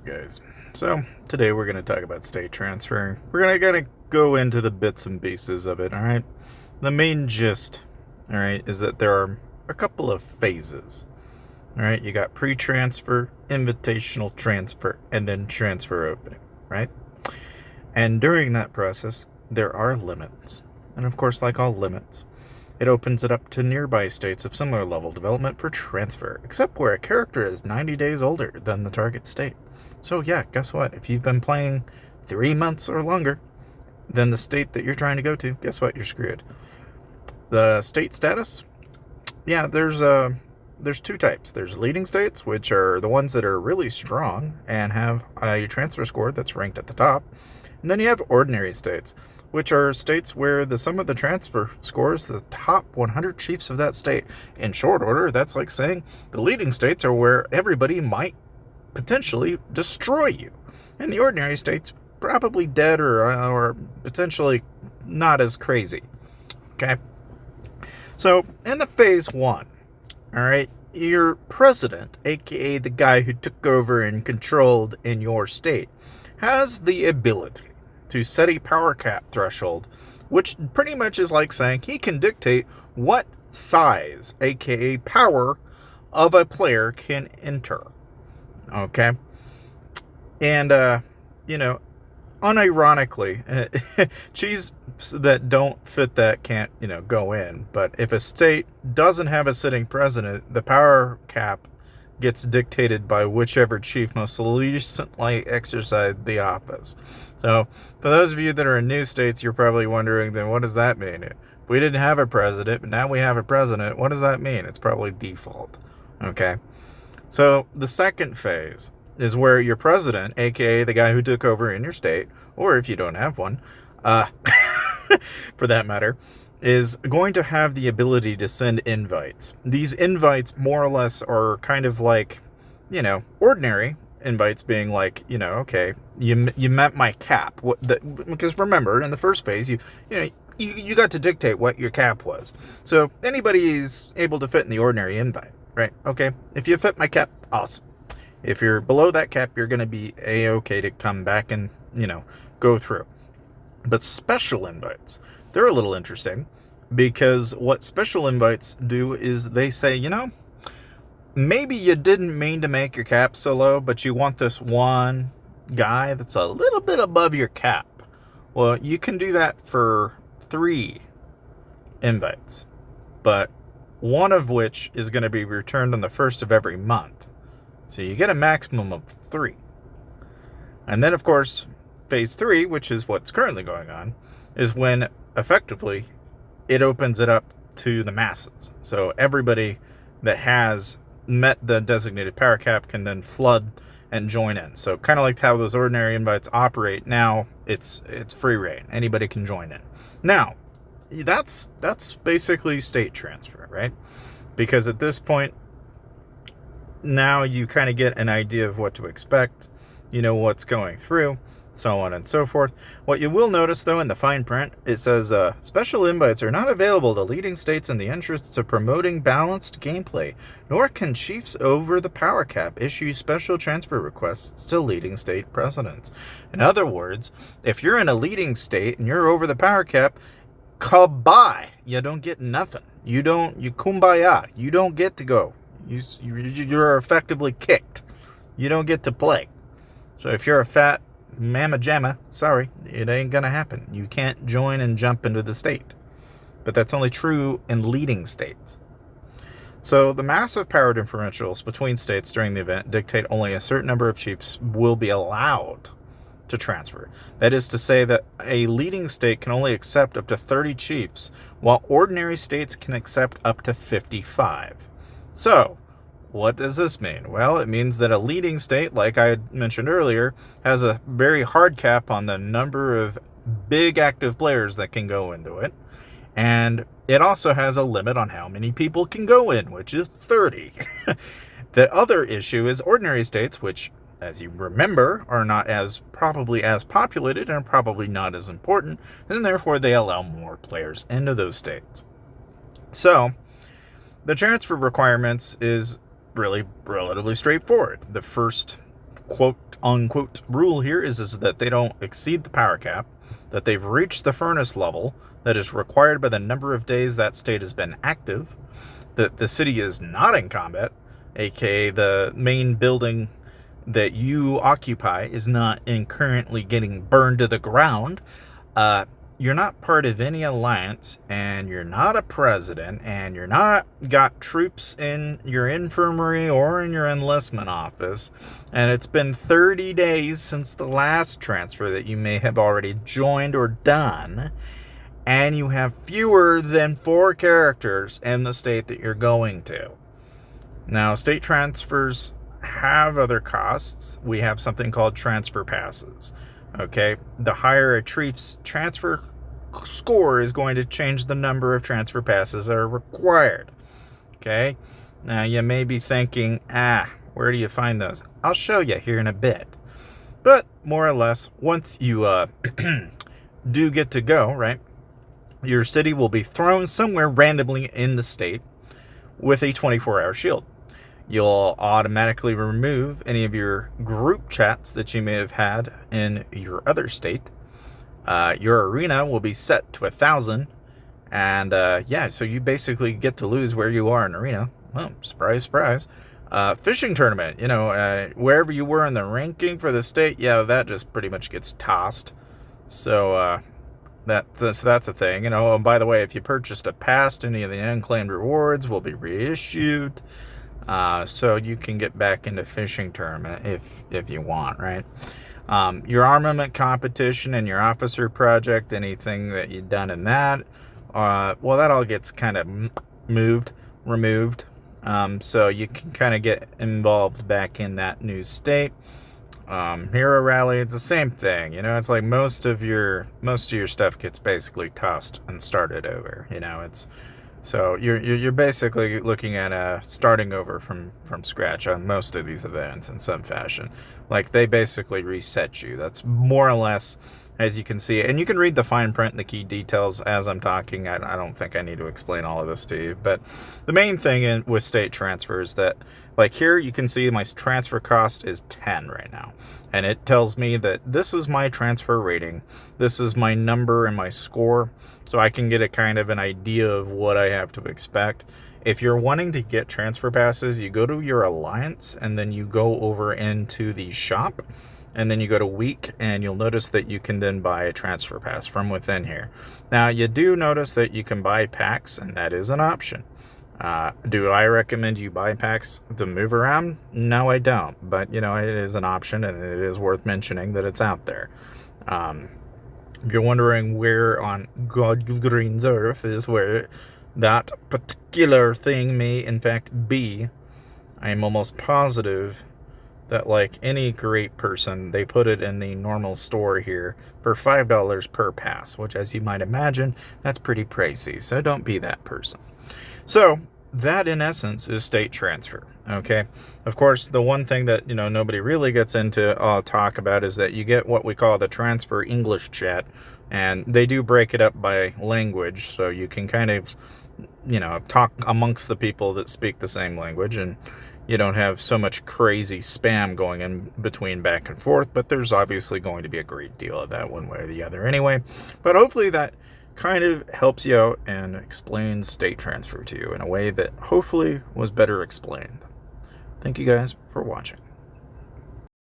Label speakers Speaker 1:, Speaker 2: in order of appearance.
Speaker 1: guys. So today we're going to talk about state transfer. We're going to go into the bits and pieces of it. All right. The main gist, all right, is that there are a couple of phases. All right. You got pre-transfer, invitational transfer, and then transfer opening. Right. And during that process, there are limits. And of course, like all limits, it opens it up to nearby states of similar level development for transfer, except where a character is 90 days older than the target state. So yeah, guess what? If you've been playing 3 months or longer than the state that you're trying to go to, guess what? You're screwed. The state status? Yeah, there's two types. There's leading states, which are the ones that are really strong and have a transfer score that's ranked at the top. And then you have ordinary states, which are states where the sum of the transfer scores the top 100 chiefs of that state. In short order, that's like saying the leading states are where everybody might potentially destroy you. And the ordinary states probably dead or potentially not as crazy. Okay? So, in the phase one, all right, your president, aka the guy who took over and controlled in your state, has the ability to set a power cap threshold, which pretty much is like saying he can dictate what size, aka power, of a player can enter. Okay? And, unironically, cheese that don't fit that can't, go in. But if a state doesn't have a sitting president, the power cap gets dictated by whichever chief most recently exercised the office. So, for those of you that are in new states, you're probably wondering, then what does that mean? If we didn't have a president, but now we have a president, what does that mean? It's probably default. Okay? So, the second phase is where your president, aka the guy who took over in your state, or if you don't have one, for that matter, is going to have the ability to send invites. These invites more or less are kind of like, ordinary invites being like, okay, you met my cap. Because remember, in the first phase, you got to dictate what your cap was. So anybody is able to fit in the ordinary invite, right? Okay, if you fit my cap, awesome. If you're below that cap, you're going to be A-okay to come back and, go through. But special invites, they're a little interesting because what special invites do is they say, maybe you didn't mean to make your cap so low, but you want this one guy that's a little bit above your cap. Well, you can do that for 3 invites, but one of which is going to be returned on the first of every month. So you get a maximum of 3. And then, of course, phase 3, which is what's currently going on, is when effectively it opens it up to the masses. So everybody that has met the designated power cap can then flood and join in. So kind of like how those ordinary invites operate now, it's free reign. Anybody can join in. Now, that's basically state transfer, right? Because at this point, now you kind of get an idea of what to expect, what's going through, so on and so forth. What you will notice, though, in the fine print, it says, special invites are not available to leading states in the interests of promoting balanced gameplay, nor can chiefs over the power cap issue special transfer requests to leading state presidents. In other words, if you're in a leading state and you're over the power cap, kabye, you don't get nothing. You kumbaya, you don't get to go. You're effectively kicked. You don't get to play. So if you're a fat mamma jamma, sorry, it ain't gonna happen. You can't join and jump into the state. But that's only true in leading states. So the massive power differentials between states during the event dictate only a certain number of chiefs will be allowed to transfer. That is to say that a leading state can only accept up to 30 chiefs, while ordinary states can accept up to 55. So, what does this mean? Well, it means that a leading state, like I mentioned earlier, has a very hard cap on the number of big active players that can go into it. And it also has a limit on how many people can go in, which is 30. The other issue is ordinary states, which, as you remember, are not as probably as populated and probably not as important, and therefore they allow more players into those states. So, the transfer requirements is really relatively straightforward. The first quote-unquote rule here is that they don't exceed the power cap, that they've reached the furnace level that is required by the number of days that state has been active, that the city is not in combat, aka the main building that you occupy is not currently getting burned to the ground. You're not part of any alliance, and you're not a president, and you're not got troops in your infirmary or in your enlistment office, and it's been 30 days since the last transfer that you may have already joined or done, and you have fewer than 4 characters in the state that you're going to. Now, state transfers have other costs. We have something called transfer passes. Okay, the higher a chief's transfer score is going to change the number of transfer passes that are required. Okay, now you may be thinking, where do you find those? I'll show you here in a bit. But more or less, once you do get to go, right, your city will be thrown somewhere randomly in the state with a 24-hour shield. You'll automatically remove any of your group chats that you may have had in your other state. Your arena will be set to 1,000. And so you basically get to lose where you are in arena. Well, surprise, surprise. Fishing tournament, wherever you were in the ranking for the state, that just pretty much gets tossed. So that's a thing. And by the way, if you purchased a pass, any of the unclaimed rewards will be reissued. So you can get back into fishing tournament if you want, right? Your armament competition and your officer project, anything that you've done in that, that all gets kind of removed. So you can kind of get involved back in that new state. Hero rally, it's the same thing. It's like most of your stuff gets basically tossed and started over. So you're basically looking at starting over from scratch on most of these events in some fashion. Like, they basically reset you. That's more or less, as you can see. And you can read the fine print and the key details as I'm talking. I don't think I need to explain all of this to you. But the main thing with state transfers that, like here, you can see my transfer cost is 10 right now. And it tells me that this is my transfer rating. This is my number and my score. So I can get a kind of an idea of what I have to expect. If you're wanting to get transfer passes, you go to your alliance and then you go over into the shop. And then you go to week, and you'll notice that you can then buy a transfer pass from within here. Now, you do notice that you can buy packs, and that is an option. Do I recommend you buy packs to move around? No, I don't. But, it is an option, and it is worth mentioning that it's out there. If you're wondering where on God's earth is where that particular thing may, in fact, be, I am almost positive that, like any great person, they put it in the normal store here for $5 per pass, which, as you might imagine, that's pretty pricey. So don't be that person. So that, in essence, is state transfer. Okay. Of course, the one thing that nobody really gets into talk about is that you get what we call the transfer English chat, and they do break it up by language, so you can kind of talk amongst the people that speak the same language, and you don't have so much crazy spam going in between back and forth, but there's obviously going to be a great deal of that one way or the other anyway. But hopefully that kind of helps you out and explains state transfer to you in a way that hopefully was better explained. Thank you guys for watching.